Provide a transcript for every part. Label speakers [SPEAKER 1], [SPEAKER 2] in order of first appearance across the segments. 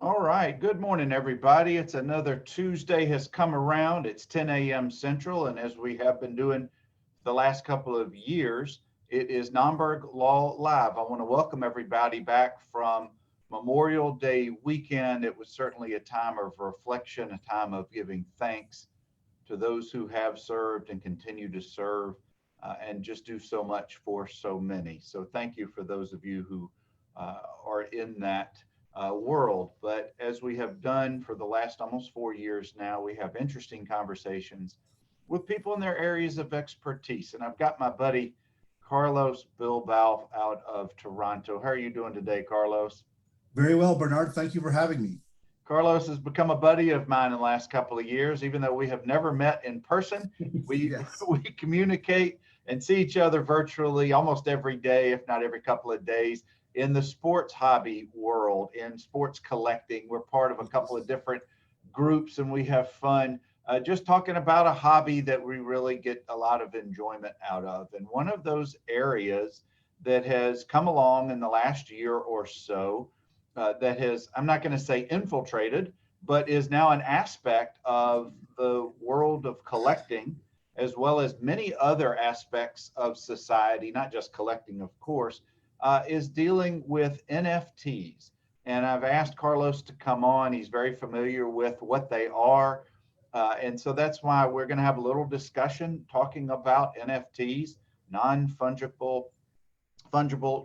[SPEAKER 1] All right. Good morning, everybody. It's another Tuesday has come around. It's 10 a.m. Central, and as we have been doing the last couple of years, it is NOMBERG Law Live. I want to welcome everybody back from Memorial Day weekend. It was certainly a time of reflection, a time of giving thanks to those who have served and continue to serve, and just do so much for so many. So thank you for those of you who are in that world. But as we have done for the last almost 4 years now, we have interesting conversations with people in their areas of expertise. And I've got my buddy Carlos Bilbao out of Toronto. How are you doing today, Carlos?
[SPEAKER 2] Very well, Bernard. Thank you for having me.
[SPEAKER 1] Carlos has become a buddy of mine in the last couple of years, even though we have never met in person. We
[SPEAKER 2] Yes.
[SPEAKER 1] we communicate and see each other virtually almost every day, if not every couple of days, in the sports hobby world, in sports collecting. We're part of a couple of different groups, and we have fun just talking about a hobby that we really get a lot of enjoyment out of. And one of those areas that has come along in the last year or so that has, I'm not going to say infiltrated, but is now an aspect of the world of collecting, as well as many other aspects of society, not just collecting, of course, is dealing with NFTs. And I've asked Carlos to come on. He's very familiar with what they are. And so that's why we're going to have a little discussion talking about NFTs, non-fungible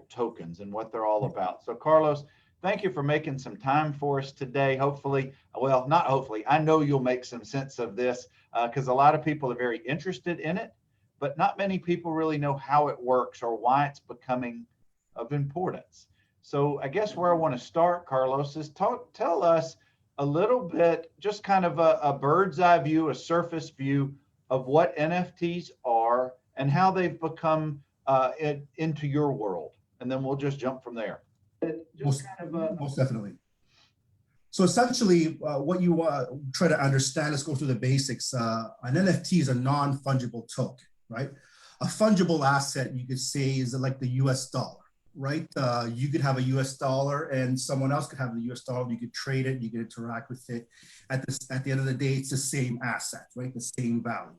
[SPEAKER 1] tokens, and what they're all about. So, Carlos, thank you for making some time for us today. Hopefully, well, not hopefully, I know you'll make some sense of this because a lot of people are very interested in it, but not many people really know how it works or why it's becoming of importance. So I guess where I want to start, Carlos, is tell us a little bit, just kind of a bird's eye view, a surface view of what NFTs are and how they've become into your world. And then we'll just jump from there.
[SPEAKER 2] Most, most definitely. So essentially, what you try to understand, let's go through the basics. An NFT is a non-fungible token, right? A fungible asset, you could say, is like the US dollar, right? You could have a US dollar and someone else could have the US dollar. You could trade it, you could interact with it. At the end of the day, it's the same asset, right? The same value.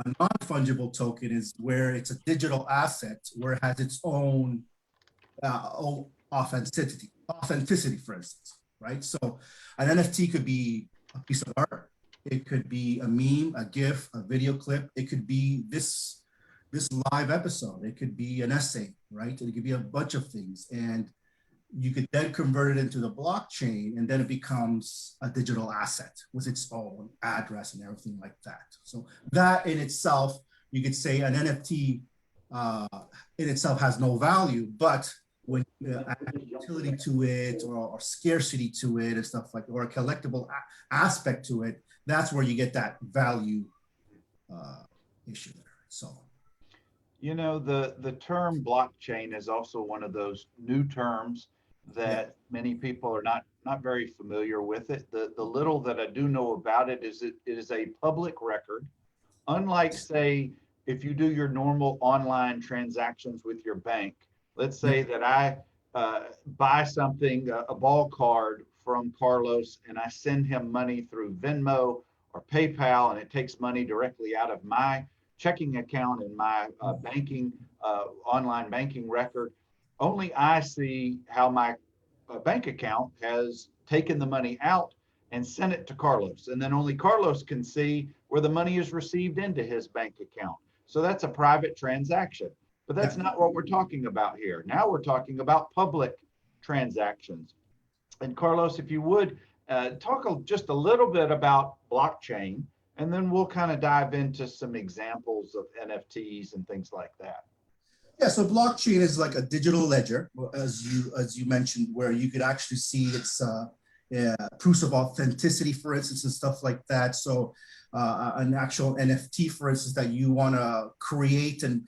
[SPEAKER 2] A non-fungible token is where it's a digital asset, where it has its own authenticity, for instance, right? So an NFT could be a piece of art. It could be a meme, a GIF, a video clip. It could be this live episode. It could be an essay, right? It could be a bunch of things. And you could then convert it into the blockchain, and then it becomes a digital asset with its own address and everything like that. So that in itself, you could say an NFT in itself has no value, but when you add utility to it or scarcity to it and stuff like, or a collectible aspect to it, that's where you get that value issue there. So,
[SPEAKER 1] you know, the term blockchain is also one of those new terms that many people are not very familiar with it. The little that I do know about it is a public record. Unlike, say, if you do your normal online transactions with your bank, let's say that I buy something, a ball card from Carlos, and I send him money through Venmo or PayPal, and it takes money directly out of my checking account and my banking, online banking record. Only I see how my bank account has taken the money out and sent it to Carlos. And then only Carlos can see where the money is received into his bank account. So that's a private transaction. But that's not what we're talking about here. Now we're talking about public transactions. And Carlos, if you would talk just a little bit about blockchain, and then we'll kind of dive into some examples of NFTs and things like that.
[SPEAKER 2] Yeah, so blockchain is like a digital ledger, as you mentioned, where you could actually see its proofs of authenticity, for instance, and stuff like that. So an actual NFT, for instance, that you want to create and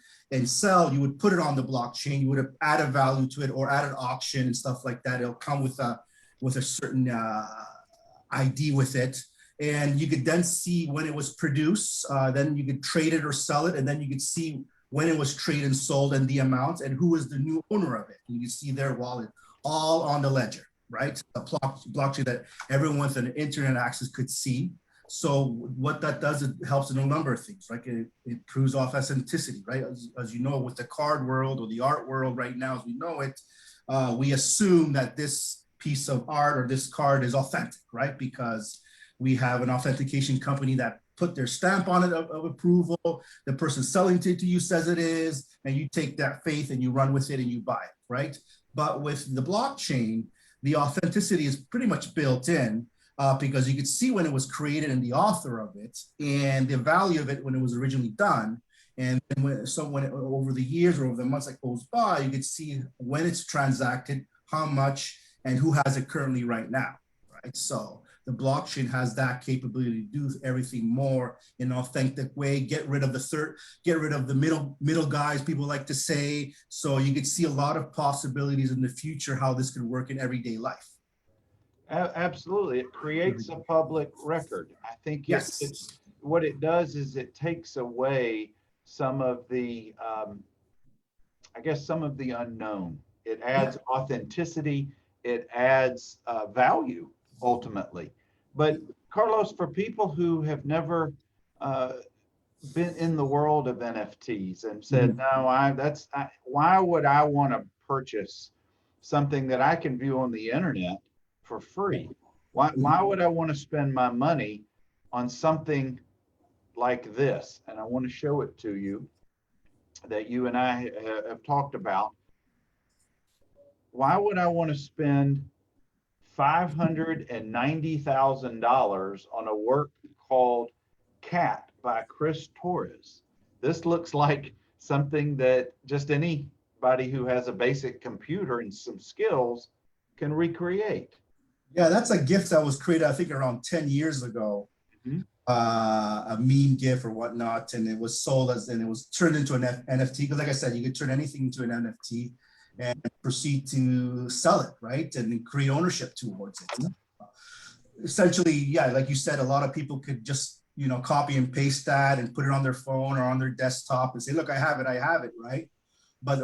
[SPEAKER 2] sell, you would put it on the blockchain. You would add a value to it or add an auction and stuff like that. It'll come with a certain ID with it. And you could then see when it was produced. Then you could trade it or sell it, and then you could see when it was traded and sold and the amount and who is the new owner of it. You can see their wallet all on the ledger. right? A blockchain that everyone with an internet access could see. So what that does, it helps in a number of things, right? It proves off authenticity, right? As you know, with the card world or the art world right now, as we know it, we assume that this piece of art or this card is authentic, right? Because we have an authentication company that put their stamp on it of approval. The person selling it to you says it is, and you take that faith and you run with it and you buy it, right? But with the blockchain, the authenticity is pretty much built in. Because you could see when it was created and the author of it and the value of it when it was originally done. And over the years or over the months that goes by, you could see when it's transacted, how much, and who has it currently right now, right? So the blockchain has that capability to do everything more in an authentic way, get rid of the middle guys, people like to say. So you could see a lot of possibilities in the future, how this could work in everyday life.
[SPEAKER 1] Absolutely. It creates a public record. I think
[SPEAKER 2] yes.
[SPEAKER 1] What it does is it takes away some of the, I guess, some of the unknown. It adds authenticity. It adds value ultimately. But Carlos, for people who have never been in the world of NFTs and said, no, why would I want to purchase something that I can view on the internet for free? Why would I want to spend my money on something like this? And I want to show it to you that you and I have talked about. Why would I want to spend $590,000 on a work called Cat by Chris Torres? This looks like something that just anybody who has a basic computer and some skills can recreate.
[SPEAKER 2] Yeah, that's a GIF that was created, I think, around 10 years ago. A meme GIF or whatnot, and it was sold and it was turned into an NFT. Because, like I said, you could turn anything into an NFT and proceed to sell it, right, and create ownership towards it. Essentially, yeah, like you said, a lot of people could just copy and paste that and put it on their phone or on their desktop and say, "Look, I have it," right? But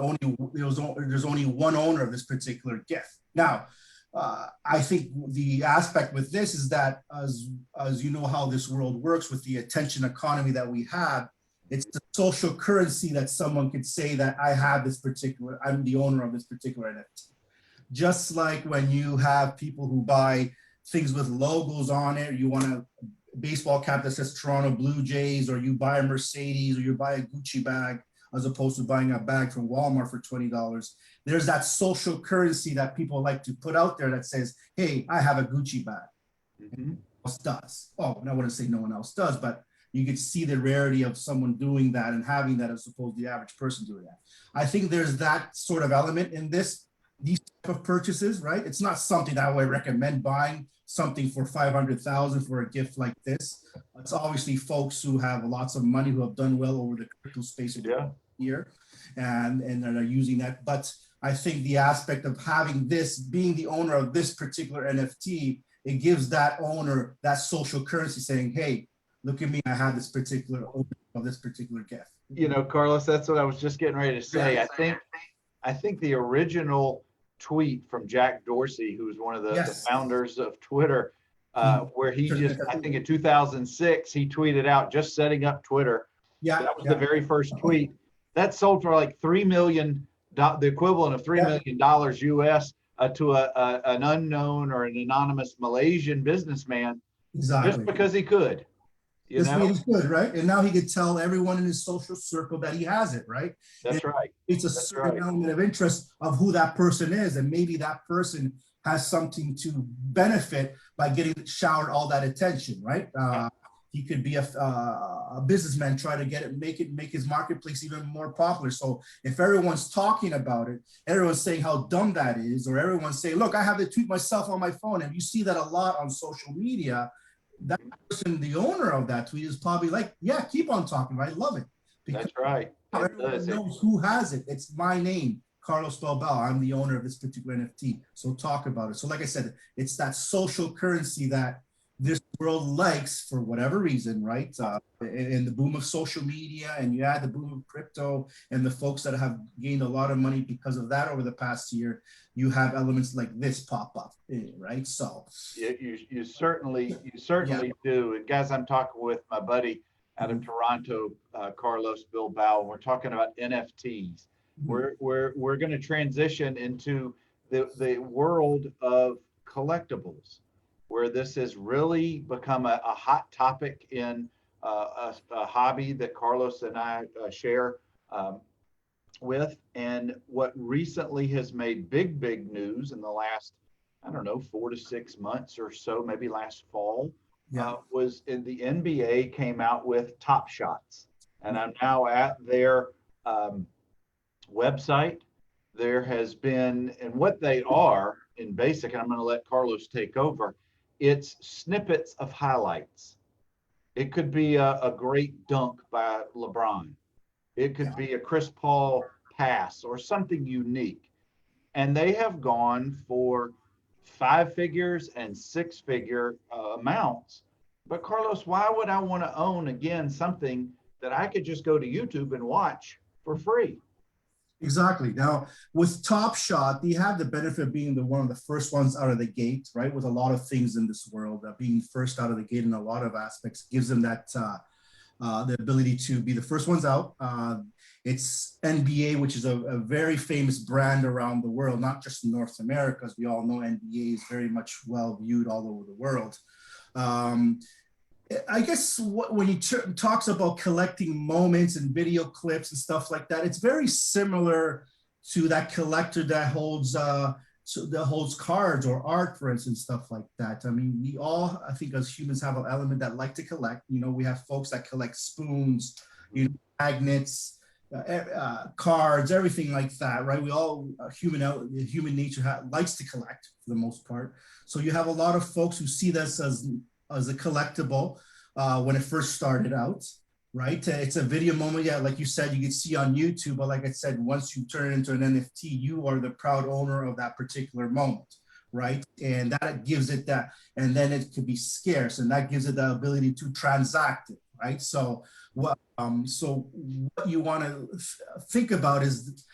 [SPEAKER 2] there's only one owner of this particular GIF. Now, I think the aspect with this is that as you know how this world works with the attention economy that we have, it's the social currency that someone could say that I'm the owner of this particular NFT. Just like when you have people who buy things with logos on it, you want a baseball cap that says Toronto Blue Jays, or you buy a Mercedes, or you buy a Gucci bag, as opposed to buying a bag from Walmart for $20. There's that social currency that people like to put out there that says, hey, I have a Gucci bag. No one else does. Oh, and I wouldn't say no one else does, but you could see the rarity of someone doing that and having that as opposed to the average person doing that. I think there's that sort of element in these type of purchases, right? It's not something that I would recommend buying something for $500,000 for a gift like this. It's obviously folks who have lots of money who have done well over the crypto space here and are using that. But I think the aspect of having this, being the owner of this particular NFT, it gives that owner that social currency saying, hey, look at me, I have this particular owner of this particular gift.
[SPEAKER 1] Carlos, that's what I was just getting ready to say. I think the original tweet from Jack Dorsey, who was one of the founders of Twitter, where he just, I think in 2006, he tweeted out just setting up Twitter. That was the very first tweet. That sold for like $3 million, the equivalent of $3 million US to an unknown or an anonymous Malaysian businessman, just because he could.
[SPEAKER 2] This means good, right? And now he could tell everyone in his social circle that he has it, right?
[SPEAKER 1] That's right.
[SPEAKER 2] It's a certain element of interest of who that person is, and maybe that person has something to benefit by getting showered all that attention, right? He could be a businessman trying to make his marketplace even more popular. So if everyone's talking about it, everyone's saying how dumb that is, or everyone's saying, look, I have to tweet myself on my phone. And you see that a lot on social media. That person, the owner of that tweet, is probably like, yeah, keep on talking. I love it. Because
[SPEAKER 1] that's right.
[SPEAKER 2] Everyone knows who has it. It's my name, Carlos Bilbao. I'm the owner of this particular NFT. So talk about it. So like I said, it's that social currency that this world likes for whatever reason, right? And the boom of social media, and you add the boom of crypto, and the folks that have gained a lot of money because of that over the past year, you have elements like this pop up, right? So
[SPEAKER 1] You certainly do. And guys, I'm talking with my buddy out of Toronto, Carlos Bilbao, and we're talking about NFTs. We're going to transition into the world of collectibles, where this has really become a hot topic in a hobby that Carlos and I share with. And what recently has made big news in the last, I don't know, 4 to 6 months or so, maybe last fall, was in the NBA came out with Top Shots. And I'm now at their website. There has been, and what they are in basic, and I'm going to let Carlos take over, it's snippets of highlights. It could be a great dunk by LeBron. It could be a Chris Paul pass or something unique. And they have gone for 5 figures and 6 figure amounts. But Carlos, why would I want to own again something that I could just go to YouTube and watch for free?
[SPEAKER 2] Exactly. Now, with Top Shot, they have the benefit of being one of the first ones out of the gate, right? With a lot of things in this world, being first out of the gate in a lot of aspects gives them that the ability to be the first ones out. It's NBA, which is a very famous brand around the world, not just in North America, as we all know NBA is very much well viewed all over the world. I guess when he talks about collecting moments and video clips and stuff like that, it's very similar to that collector that holds cards or art, for instance, stuff like that. I mean, we all, I think, as humans, have an element that like to collect. You know, we have folks that collect spoons, you know, magnets, cards, everything like that, right? We all, human nature likes to collect for the most part. So you have a lot of folks who see this as a collectible when it first started out, right? It's a video moment, yeah, like you said, you can see on YouTube, but like I said, once you turn it into an NFT, you are the proud owner of that particular moment, right? And that gives it that, and then it could be scarce, and that gives it the ability to transact it, right? So what you want to think about is,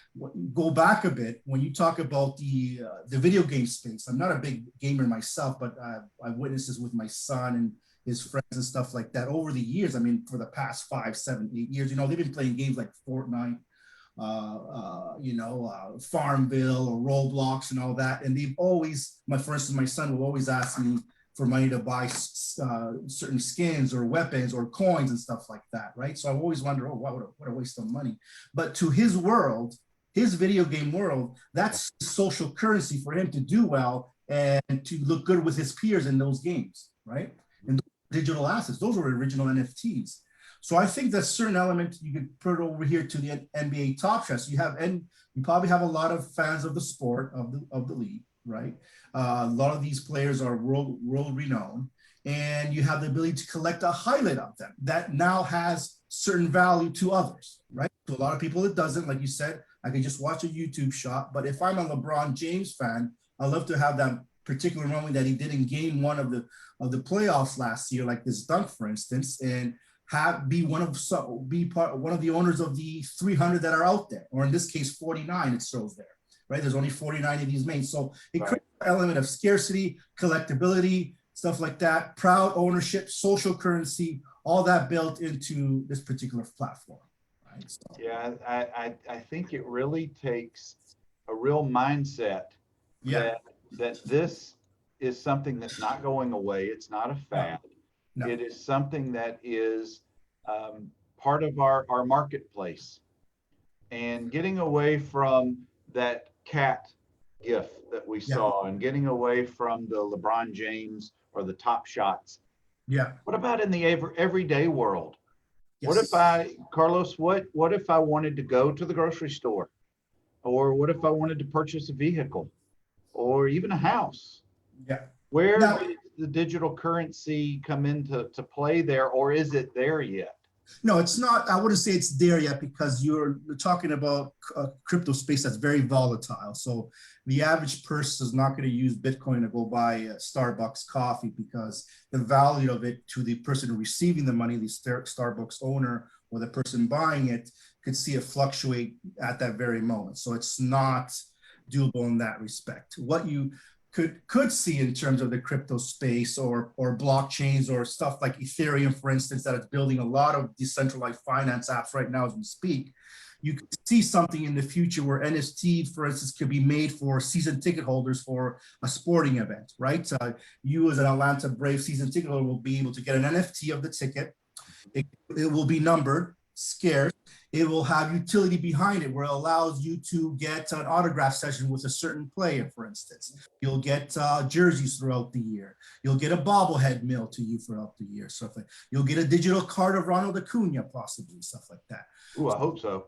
[SPEAKER 2] go back a bit when you talk about the video game space. I'm not a big gamer myself, but I've witnessed this with my son and his friends and stuff like that over the years. I mean, for the past 5, 7, 8 years, you know, they've been playing games like Fortnite, Farmville or Roblox and all that. And they've always, for instance, my son will always ask me for money to buy certain skins or weapons or coins and stuff like that, right? So I've always wondered, oh, what a waste of money. But to his world, his video game world, that's social currency for him to do well and to look good with his peers in those games, right? And digital assets, those were original NFTs. So I think that certain element you could put over here to the NBA Top Shot. So you probably have a lot of fans of the sport of the league, right? A lot of these players are world renowned, and you have the ability to collect a highlight of them that now has certain value to others, right? To a lot of people, it doesn't. Like you said, I can just watch a YouTube shot, but if I'm a LeBron James fan, I love to have that particular moment that he did in game 1 of the playoffs last year, like this dunk, for instance, and be one of the owners of the 300 that are out there, or in this case 49. It shows there, right? There's only 49 of these made, so it creates an element of scarcity, collectability, stuff like that, proud ownership, social currency, all that built into this particular platform. Right? So.
[SPEAKER 1] Yeah, I think it really takes a real mindset that this is something that's not going away. It's not a fad. No. It is something that is part of our marketplace. And getting away from that cat gif that we saw, and getting away from the LeBron James or the Top Shots.
[SPEAKER 2] Yeah.
[SPEAKER 1] What about in the everyday world? Yes. Carlos, what if I wanted to go to the grocery store? Or what if I wanted to purchase a vehicle or even a house?
[SPEAKER 2] Yeah.
[SPEAKER 1] Where does the digital currency come into play there, or is it there yet?
[SPEAKER 2] No, it's not. I wouldn't say it's there yet because you're talking about a crypto space that's very volatile. So the average person is not going to use Bitcoin to go buy a Starbucks coffee because the value of it to the person receiving the money, the Starbucks owner or the person buying it, could see it fluctuate at that very moment. So it's not doable in that respect. What you could see in terms of the crypto space or blockchains or stuff like Ethereum, for instance, that is building a lot of decentralized finance apps right now as we speak. You could see something in the future where NFT, for instance, could be made for season ticket holders for a sporting event, right? You as an Atlanta Braves season ticket holder will be able to get an NFT of the ticket. It will be numbered, scarce. It will have utility behind it where it allows you to get an autograph session with a certain player, for instance. You'll get jerseys throughout the year. You'll get a bobblehead mailed to you throughout the year. Stuff like you'll get a digital card of Ronald Acuna, possibly, stuff like that.
[SPEAKER 1] Ooh, I hope so.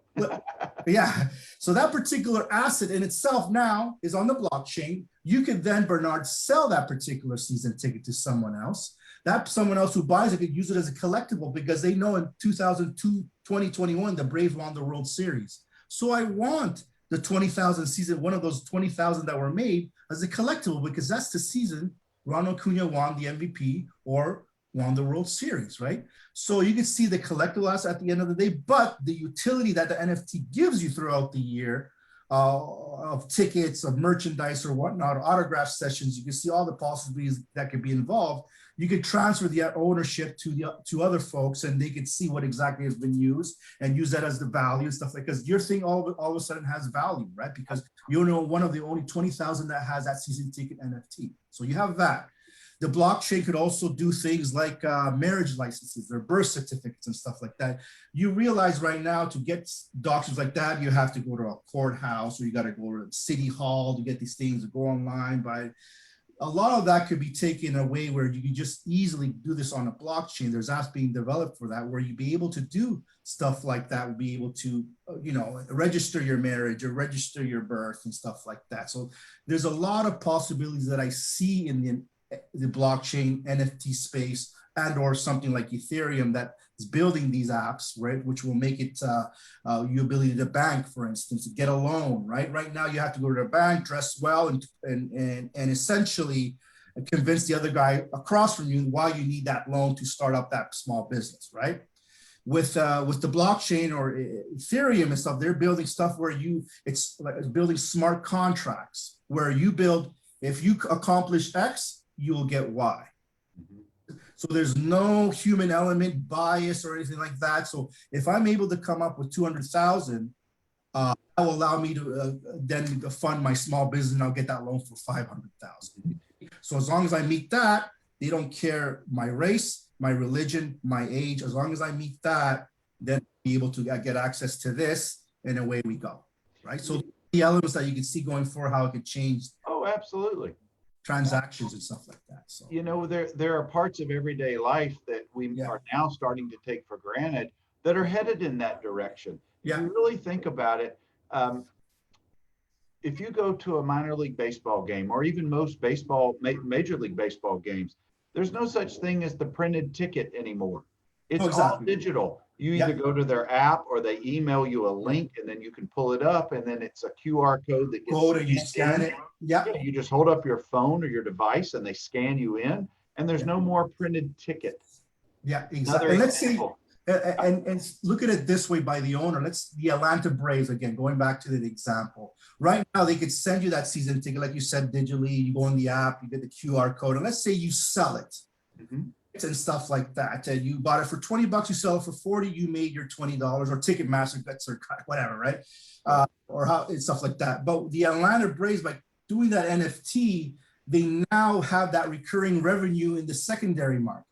[SPEAKER 2] Yeah. So that particular asset in itself now is on the blockchain. You could then, Bernard, sell that particular season ticket to someone else. That someone else who buys it could use it as a collectible because they know in 2021, the Braves won the World Series. So I want the 20,000 season, one of those 20,000 that were made as a collectible because that's the season Ronald Acuna won the MVP or won the World Series, right? So you can see the collectible asset at the end of the day, but the utility that the NFT gives you throughout the year of tickets, of merchandise or whatnot, or autograph sessions, you can see all the possibilities that could be involved. You could transfer the ownership to other folks and they could see what exactly has been used and use that as the value and stuff like, because your thing all of a sudden has value, right? Because you're one of the only 20,000 that has that season ticket NFT. So you have that. The blockchain could also do things like marriage licenses or birth certificates and stuff like that. You realize right now to get documents like that, you have to go to a courthouse or you got to go to city hall to get these things, to go online. By a lot of that could be taken away where you can just easily do this on a blockchain. There's apps being developed for that, where you'd be able to do stuff like that, would be able to, register your marriage or register your birth and stuff like that. So there's a lot of possibilities that I see in the blockchain NFT space and or something like Ethereum that is building these apps, right? Which will make it your ability to bank, for instance, to get a loan, right? Right now you have to go to the bank, dress well, and essentially convince the other guy across from you why you need that loan to start up that small business, right? With the blockchain or Ethereum and stuff, they're building stuff where it's like building smart contracts where you build, if you accomplish X, you will get Y. So there's no human element bias or anything like that. So if I'm able to come up with 200,000, that will allow me to then fund my small business and I'll get that loan for 500,000. So as long as I meet that, they don't care my race, my religion, my age. As long as I meet that, then I'll be able to get access to this and away we go, right? So the elements that you can see going forward, how it could change.
[SPEAKER 1] Oh, absolutely.
[SPEAKER 2] Transactions and stuff like that. So
[SPEAKER 1] there are parts of everyday life that we are now starting to take for granted that are headed in that direction. If you really think about it, if you go to a minor league baseball game or even most major league baseball games, there's no such thing as the printed ticket anymore. It's all digital. You either go to their app or they email you a link and then you can pull it up and then it's a QR code that gets
[SPEAKER 2] you scan it. Yeah.
[SPEAKER 1] You just hold up your phone or your device and they scan you in and there's no more printed ticket.
[SPEAKER 2] Yeah, exactly. And let's see, and look at it this way by the owner. The Atlanta Braves, again, going back to the example. Right now, they could send you that season ticket, like you said, digitally. You go on the app, you get the QR code, and let's say you sell it. And stuff like that. And you bought it for 20 bucks, you sell it for 40, you made your $20 or Ticketmaster gets or whatever, right? Or how and stuff like that. But the Atlanta Braves, by doing that NFT, they now have that recurring revenue in the secondary market.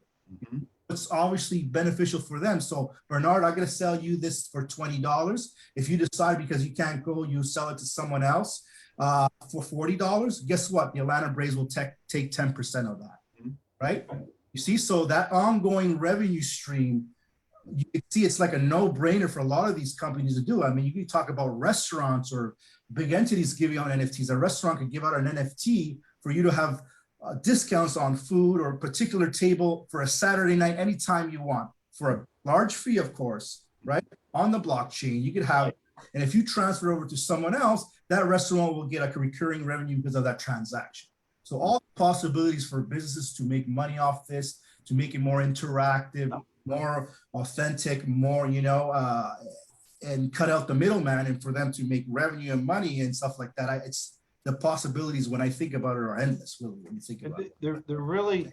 [SPEAKER 2] It's obviously beneficial for them. So Bernard, I'm going to sell you this for $20. If you decide because you can't go, you sell it to someone else for $40. Guess what? The Atlanta Braves will take 10% of that, right? You see, so that ongoing revenue stream, you can see it's like a no-brainer for a lot of these companies to do. I mean, you can talk about restaurants or big entities giving out NFTs. A restaurant could give out an NFT for you to have discounts on food or a particular table for a Saturday night, anytime you want, for a large fee, of course, right? On the blockchain, you could have, and if you transfer over to someone else, that restaurant will get like a recurring revenue because of that transaction. So all possibilities for businesses to make money off this, to make it more interactive, more authentic, more, and cut out the middleman, and for them to make revenue and money and stuff like that. It's the possibilities when I think about it are endless, really, when you think about it.
[SPEAKER 1] They're really,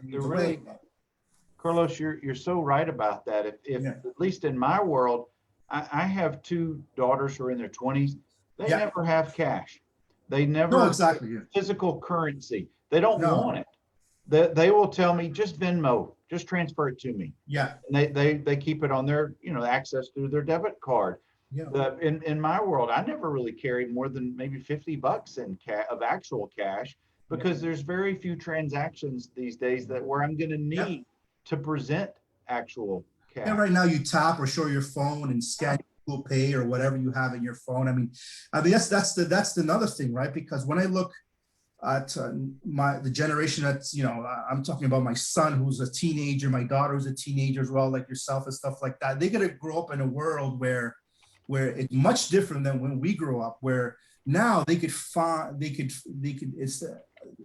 [SPEAKER 1] Carlos, you're so right about that. If
[SPEAKER 2] Yeah.
[SPEAKER 1] at least in my world, I have two daughters who are in their 20s. They
[SPEAKER 2] Yeah.
[SPEAKER 1] never have cash. They never
[SPEAKER 2] No, exactly. Yeah.
[SPEAKER 1] physical currency. They don't
[SPEAKER 2] No.
[SPEAKER 1] want it. They will tell me, just Venmo, just transfer it to me.
[SPEAKER 2] Yeah.
[SPEAKER 1] And they keep it on their, access through their debit card.
[SPEAKER 2] Yeah.
[SPEAKER 1] In my world, I never really carried more than maybe $50 of actual cash, because there's very few transactions these days where I'm going to need to present actual cash.
[SPEAKER 2] Yeah, right now you tap or show your phone and scan Google Pay or whatever you have in your phone. I mean that's another thing, right? Because when I look at the generation that's, I'm talking about my son who's a teenager, my daughter who's a teenager as well, like yourself and stuff like that. They got to grow up in a world where it's much different than when we grew up, where now they could find, it's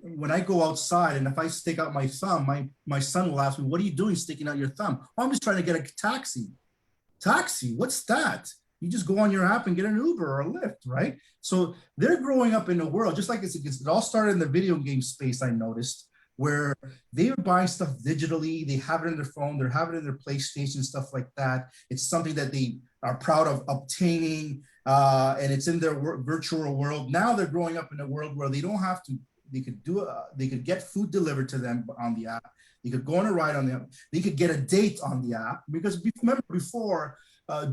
[SPEAKER 2] when I go outside and if I stick out my thumb, my son will ask me, what are you doing sticking out your thumb? Oh, I'm just trying to get a taxi. Taxi, what's that? You just go on your app and get an Uber or a Lyft, right? So they're growing up in a world, just like it all started in the video game space, I noticed, where they were buying stuff digitally, they have it in their phone, they're having it in their PlayStation, stuff like that. It's something that they are proud of obtaining, and it's in their virtual world. Now they're growing up in a world where they don't have to, they could get food delivered to them on the app. They could go on a ride on the app. They could get a date on the app, because remember before,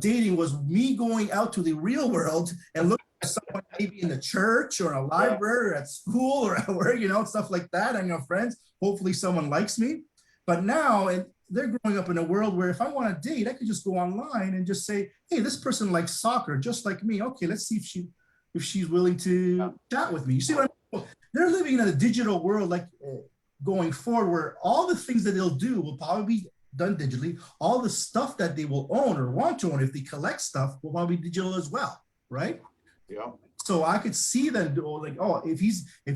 [SPEAKER 2] dating was me going out to the real world and looking at someone maybe in the church or a library or at school or at work, stuff like that. And friends, hopefully someone likes me. But now they're growing up in a world where if I want a date, I could just go online and just say, hey, this person likes soccer just like me. Okay, let's see if she's willing to chat with me. You see what I mean? They're living in a digital world, like going forward, where all the things that they'll do will probably be done digitally. All the stuff that they will own or want to own, if they collect stuff, will probably be digital as well, right?
[SPEAKER 1] Yeah.
[SPEAKER 2] So I could see them like, oh, if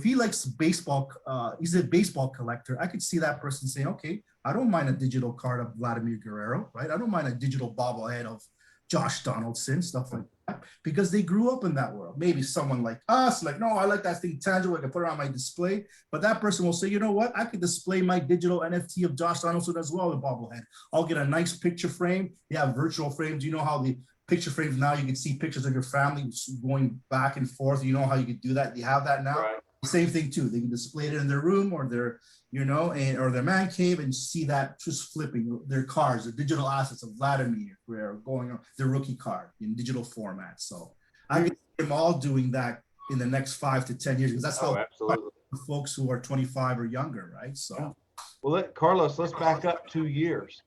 [SPEAKER 2] he likes baseball, he's a baseball collector. I could see that person saying, okay, I don't mind a digital card of Vladimir Guerrero, right? I don't mind a digital bobblehead of Josh Donaldson, stuff like that, because they grew up in that world. Maybe someone like us, like, no, I like that thing tangible, I can put it on my display. But that person will say, you know what? I could display my digital NFT of Josh Donaldson as well with bobblehead. I'll get a nice picture frame. They have virtual frames. You know how the picture frames now, you can see pictures of your family going back and forth. You know how you could do that? You have that now. Right. Same thing too. They can display it in their room or their, or their man cave and see that just flipping their cards, the digital assets of Vladimir, where going on their rookie card in digital format. So I can see them all doing that in the next 5 to 10 years, because that's how folks who are 25 or younger, right? So,
[SPEAKER 1] well, Carlos, let's back up 2 years.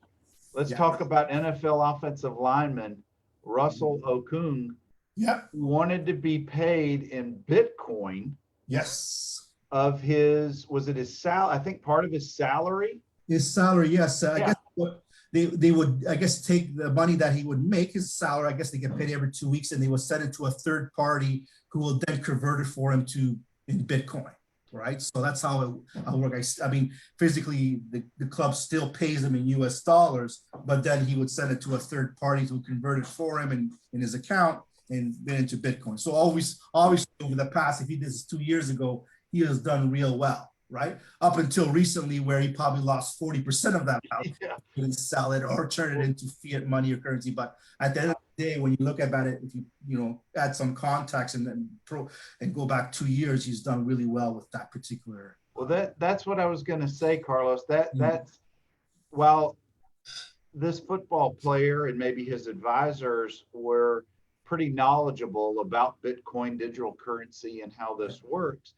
[SPEAKER 1] Let's talk about NFL offensive lineman Russell Okung. Who wanted to be paid in Bitcoin.
[SPEAKER 2] Yes.
[SPEAKER 1] Of his, was it his salary? I think part of his salary.
[SPEAKER 2] His salary, yes. I guess what they would, I guess, take the money that he would make, his salary. I guess they get paid every 2 weeks, and they will send it to a third party who will then convert it for him in Bitcoin, right? So that's how it works. I mean, physically, the club still pays him in US dollars, but then he would send it to a third party to convert it for him in his account and then into Bitcoin. So always over the past, if he did this 2 years ago, he has done real well, right? Up until recently, where he probably lost 40% of that amount. He didn't sell it or turn it into fiat money or currency. But at the end of the day, when you look about it, if you add some context and then go back 2 years, he's done really well with that particular.
[SPEAKER 1] Well, that's what I was going to say, Carlos. That's while this football player and maybe his advisors were pretty knowledgeable about Bitcoin, digital currency, and how this works,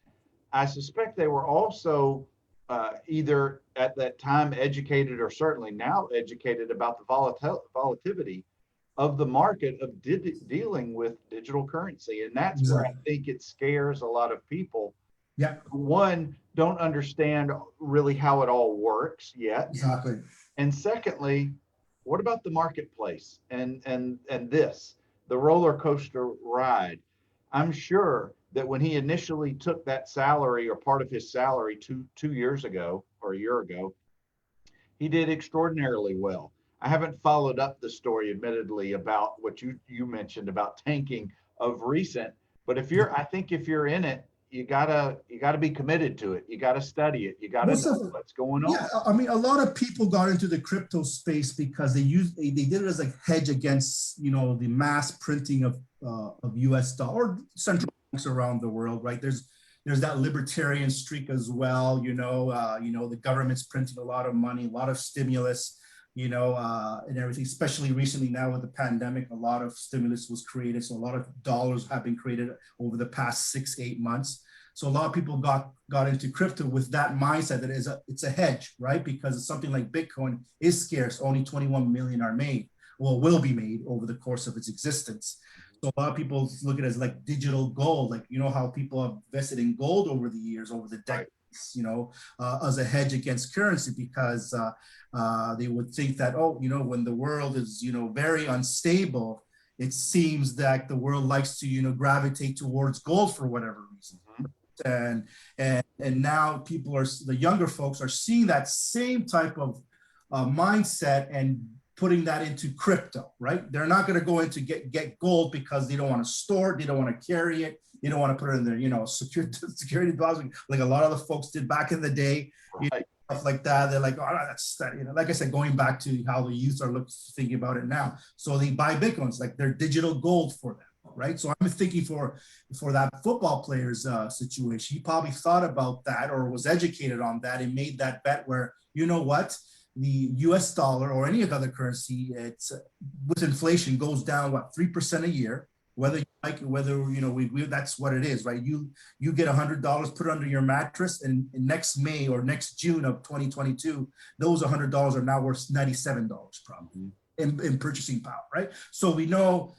[SPEAKER 1] I suspect they were also either at that time educated, or certainly now educated, about the volatility of the market of dealing with digital currency. And that's where I think it scares a lot of people.
[SPEAKER 2] Yeah.
[SPEAKER 1] One, don't understand really how it all works yet.
[SPEAKER 2] Exactly.
[SPEAKER 1] And secondly, what about the marketplace and this, the roller coaster ride? I'm sure that when he initially took that salary or part of his salary two years ago or a year ago, he did extraordinarily well. I haven't followed up the story, admittedly, about what you mentioned about tanking of recent. But if you're, I think if you're in it, you gotta be committed to it. You gotta study it. You gotta
[SPEAKER 2] Most
[SPEAKER 1] know
[SPEAKER 2] of
[SPEAKER 1] what's going
[SPEAKER 2] Yeah,
[SPEAKER 1] on.
[SPEAKER 2] I mean, a lot of people got into the crypto space because they did it as a hedge against, the mass printing of U.S. dollar or central banks around the world, right? There's that libertarian streak as well. The government's printing a lot of money, a lot of stimulus, and everything. Especially recently now with the pandemic, a lot of stimulus was created, so a lot of dollars have been created over the past 6-8 months. So a lot of people got into crypto with that mindset that it's a hedge, right? Because it's something like Bitcoin is scarce. Only 21 million are made, well, will be made over the course of its existence. So a lot of people look at it as like digital gold, like how people have invested in gold over the years, over the
[SPEAKER 1] Right.
[SPEAKER 2] decades, as a hedge against currency, because they would think that, when the world is very unstable, it seems that the world likes to gravitate towards gold for whatever reason.
[SPEAKER 1] Mhm.
[SPEAKER 2] And now the younger folks are seeing that same type of mindset and putting that into crypto, right? They're not going to go into get gold because they don't want to store it, they don't want to carry it, they don't want to put it in their security deposit like a lot of the folks did back in the day.
[SPEAKER 1] Right.
[SPEAKER 2] Stuff like that. They're like, oh, that's that. Like I said, going back to how the youth are thinking about it now. So they buy Bitcoins, like they're digital gold for them, right? So I'm thinking for that football player's situation, he probably thought about that or was educated on that and made that bet where, you know what, the U.S. dollar or any other currency, it's with inflation goes down 3% a year. Whether you like it, whether we that's what it is, right? You get $100, put it under your mattress, and next May or next June of 2022, those $100 are now worth $97 probably in purchasing power, right? So we know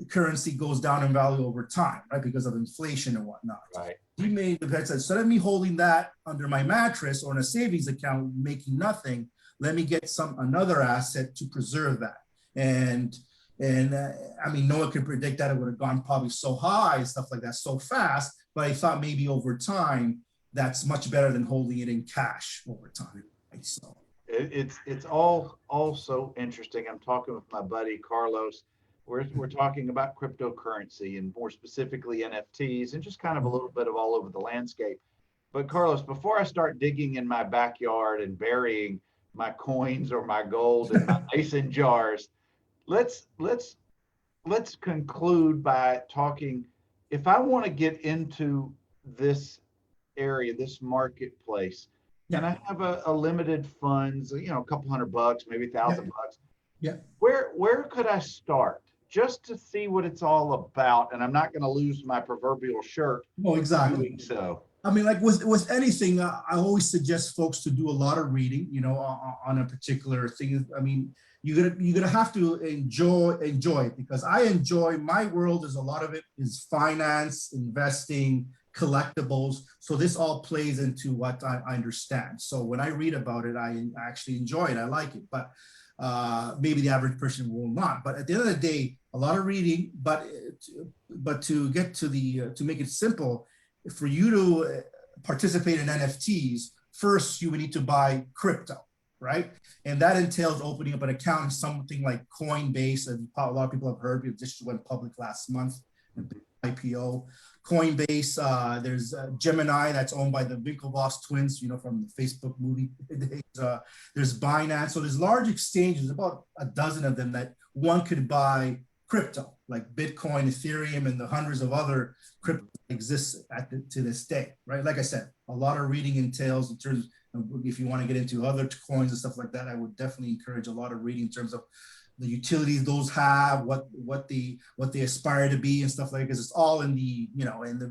[SPEAKER 2] currency goes down in value over time, right? Because of inflation and whatnot.
[SPEAKER 1] Right.
[SPEAKER 2] He made the bet, said, instead of me holding that under my mattress or in a savings account making nothing, let me get another asset to preserve that. And I mean, no one could predict that it would have gone probably so high and stuff like that so fast, but I thought maybe over time, that's much better than holding it in cash over time. Right? So
[SPEAKER 1] It's all so interesting. I'm talking with my buddy Carlos. We're talking about cryptocurrency and more specifically NFTs and just kind of a little bit of all over the landscape. But Carlos, before I start digging in my backyard and burying my coins or my gold in my mason jars, let's conclude by talking. If I want to get into this area, this marketplace,
[SPEAKER 2] yeah,
[SPEAKER 1] and I have a limited funds, a couple $100, maybe
[SPEAKER 2] yeah,
[SPEAKER 1] $1,000.
[SPEAKER 2] yeah.
[SPEAKER 1] Where could I start just to see what it's all about? And I'm not going to lose my proverbial shirt
[SPEAKER 2] Well, exactly.
[SPEAKER 1] doing so.
[SPEAKER 2] I mean, like with anything, I always suggest folks to do a lot of reading, on a particular thing. I mean, you're gonna have to enjoy it, because I enjoy my world. Is a lot of it is finance, investing, collectibles. So this all plays into what I understand. So when I read about it, I actually enjoy it. I like it, but maybe the average person will not. But at the end of the day, a lot of reading. But to get to make it simple, for you to participate in NFTs, first you would need to buy crypto, right? And that entails opening up an account in something like Coinbase. And a lot of people have heard, it just went public last month, IPO. Coinbase, there's Gemini that's owned by the Winklevoss twins, from the Facebook movie. There's Binance. So there's large exchanges, about a dozen of them, that one could buy crypto, like Bitcoin, Ethereum, and the hundreds of other crypto exists to this day, right? Like I said, a lot of reading entails in terms of, if you want to get into other coins and stuff like that, I would definitely encourage a lot of reading in terms of the utilities those have, what they aspire to be and stuff like that, because it's all in the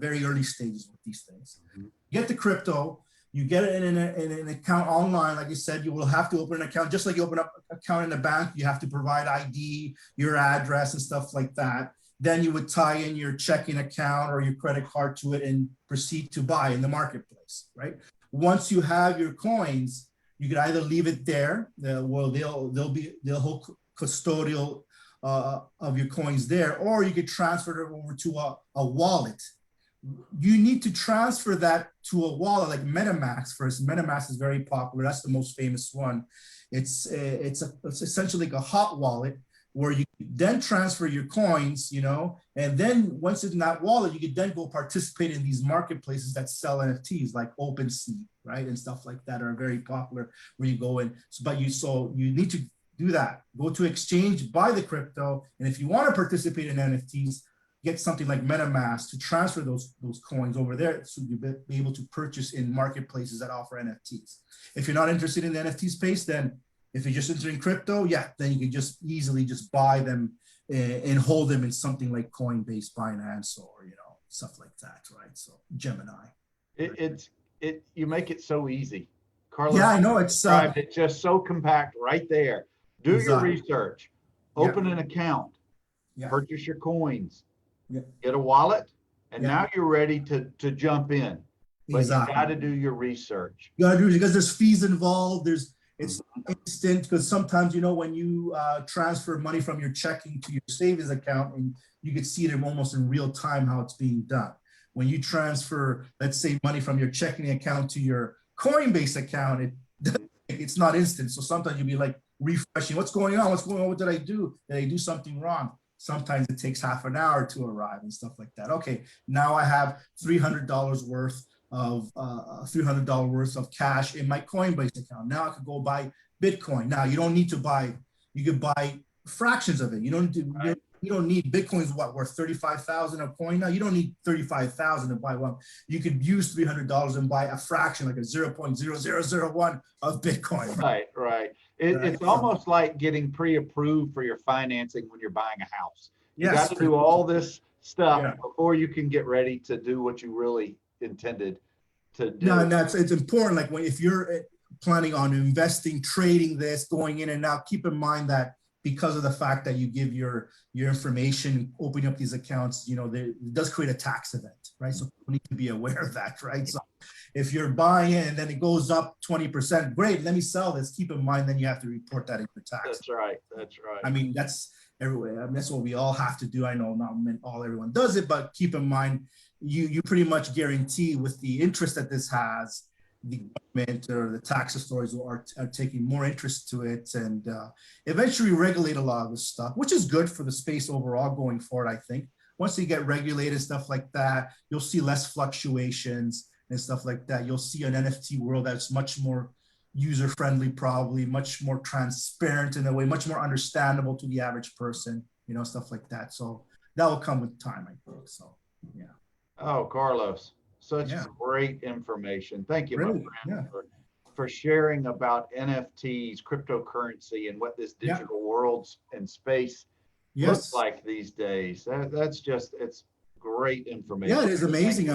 [SPEAKER 2] very early stages with these things. Mm-hmm. Get the crypto. You get it in an account online. Like you said, you will have to open an account, just like you open up an account in a bank. You have to provide ID, your address, and stuff like that. Then you would tie in your checking account or your credit card to it and proceed to buy in the marketplace, right? Once you have your coins, You could either leave it there, well, they'll hold custodial of your coins there, or you could transfer it over to a wallet. You need to transfer that to a wallet like MetaMask first. MetaMask is very popular. That's the most famous one. It's essentially like a hot wallet where you then transfer your coins, you know, and then once it's in that wallet, you could then go participate in these marketplaces that sell NFTs like OpenSea, right, and stuff like that are very popular. Where you go in, but you need to do that. Go to exchange, buy the crypto, and if you want to participate in NFTs, get something like MetaMask to transfer those coins over there, so you'll be able to purchase in marketplaces that offer NFTs. If you're not interested in the NFT space, then if you're just interested in crypto, yeah, then you can just easily just buy them and hold them in something like Coinbase, Binance, or stuff like that, right? So Gemini.
[SPEAKER 1] You make it so easy. Carlos,
[SPEAKER 2] yeah, I know it's
[SPEAKER 1] described it just so compact right there. Do your research, open an account, purchase your coins, get a wallet, and now you're ready to jump in. But you got to do your research.
[SPEAKER 2] You got to do it because there's fees involved. It's instant, because sometimes when you transfer money from your checking to your savings account, and you can see it almost in real time how it's being done. When you transfer, let's say, money from your checking account to your Coinbase account, it's not instant. So sometimes you'll be like refreshing, what's going on? What did I do? Did I do something wrong? Sometimes it takes half an hour to arrive and stuff like that. Okay, now I have $300 worth of $300 worth of cash in my Coinbase account. Now I could go buy Bitcoin. Now you don't need to buy. You could buy fractions of it. You don't need Bitcoin's worth 35,000 a coin. Now you don't need 35,000 to buy one. You could use $300 and buy a fraction, like a 0.0001 of Bitcoin.
[SPEAKER 1] Right. It's almost like getting pre-approved for your financing when you're buying a house. You got to do all this stuff before you can get ready to do what you really intended to do.
[SPEAKER 2] No, and it's important. Like if you're planning on investing, trading this, going in and out, keep in mind that because of the fact that you give your information, opening up these accounts, it does create a tax event, right? So you need to be aware of that, right? So if you're buying it and then it goes up 20%, great, let me sell this. Keep in mind, then you have to report that in your tax.
[SPEAKER 1] That's right.
[SPEAKER 2] I mean, that's everywhere. I mean, that's what we all have to do. I know not everyone does it, but keep in mind, you pretty much guarantee with the interest that this has, the government or the tax authorities are taking more interest to it, and eventually regulate a lot of this stuff, which is good for the space overall going forward. I think once you get regulated, stuff like that, you'll see less fluctuations and stuff like that. You'll see an NFT world that's much more user-friendly, probably much more transparent in a way, much more understandable to the average person, stuff like that. So that will come with time, I think. So, yeah.
[SPEAKER 1] Oh, Carlos, such great information. Thank you,
[SPEAKER 2] really?
[SPEAKER 1] my friend, for sharing about NFTs, cryptocurrency, and what this digital world and space looks like these days. It's great information.
[SPEAKER 2] Yeah, it is amazing.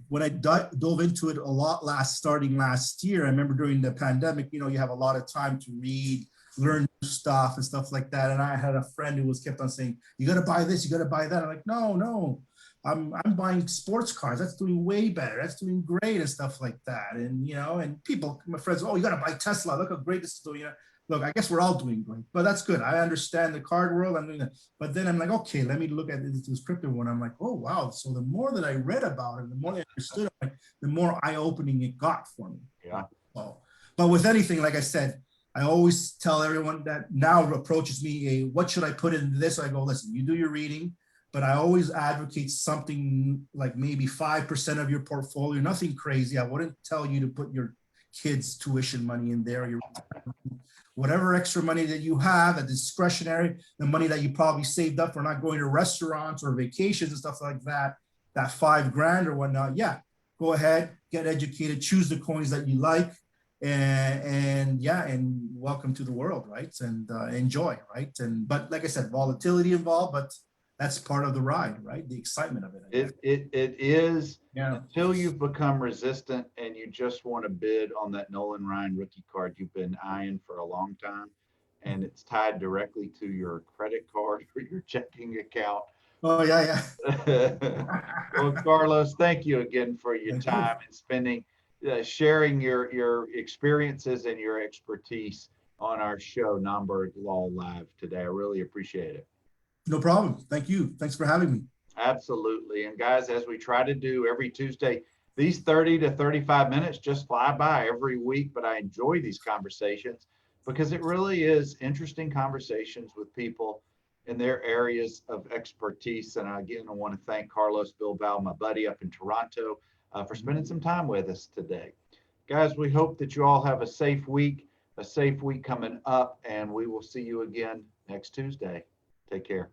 [SPEAKER 2] When I dove into it a lot starting last year, I remember during the pandemic, you have a lot of time to read, learn new stuff and stuff like that. And I had a friend who kept on saying, you got to buy this, you got to buy that. I'm like, no. I'm buying sports cars. That's doing way better. That's doing great and stuff like that. And and people, my friends, oh, you got to buy Tesla. Look how great this is doing. Look, I guess we're all doing great, but that's good. I understand the card world. I'm doing that. But then I'm like, okay, let me look at this crypto one. I'm like, oh wow. So the more that I read about it, the more I understood it, the more eye-opening it got for me.
[SPEAKER 1] Yeah.
[SPEAKER 2] But with anything, like I said, I always tell everyone that now approaches me, what should I put in this? I go, listen, you do your reading. But I always advocate something like maybe 5% of your portfolio, nothing crazy. I wouldn't tell you to put your kids' tuition money in there. Whatever extra money that you have, a discretionary, the money that you probably saved up for not going to restaurants or vacations and stuff like that, that $5,000 or whatnot. Yeah, go ahead, get educated, choose the coins that you like, and welcome to the world, right? And enjoy, right? But like I said, volatility involved, but that's part of the ride, right? The excitement of it.
[SPEAKER 1] It is until you've become resistant and you just want to bid on that Nolan Ryan rookie card you've been eyeing for a long time, and it's tied directly to your credit card or your checking account.
[SPEAKER 2] Oh, yeah.
[SPEAKER 1] Well, Carlos, thank you again for your time and spending sharing your experiences and your expertise on our show, Nomberg Law Live today. I really appreciate it.
[SPEAKER 2] No problem. Thank you. Thanks for having me.
[SPEAKER 1] Absolutely. And guys, as we try to do every Tuesday, these 30 to 35 minutes just fly by every week, but I enjoy these conversations because it really is interesting conversations with people in their areas of expertise. And again, I want to thank Carlos Bilbao, my buddy up in Toronto, for spending some time with us today. Guys, we hope that you all have a safe week coming up, and we will see you again next Tuesday. Take care.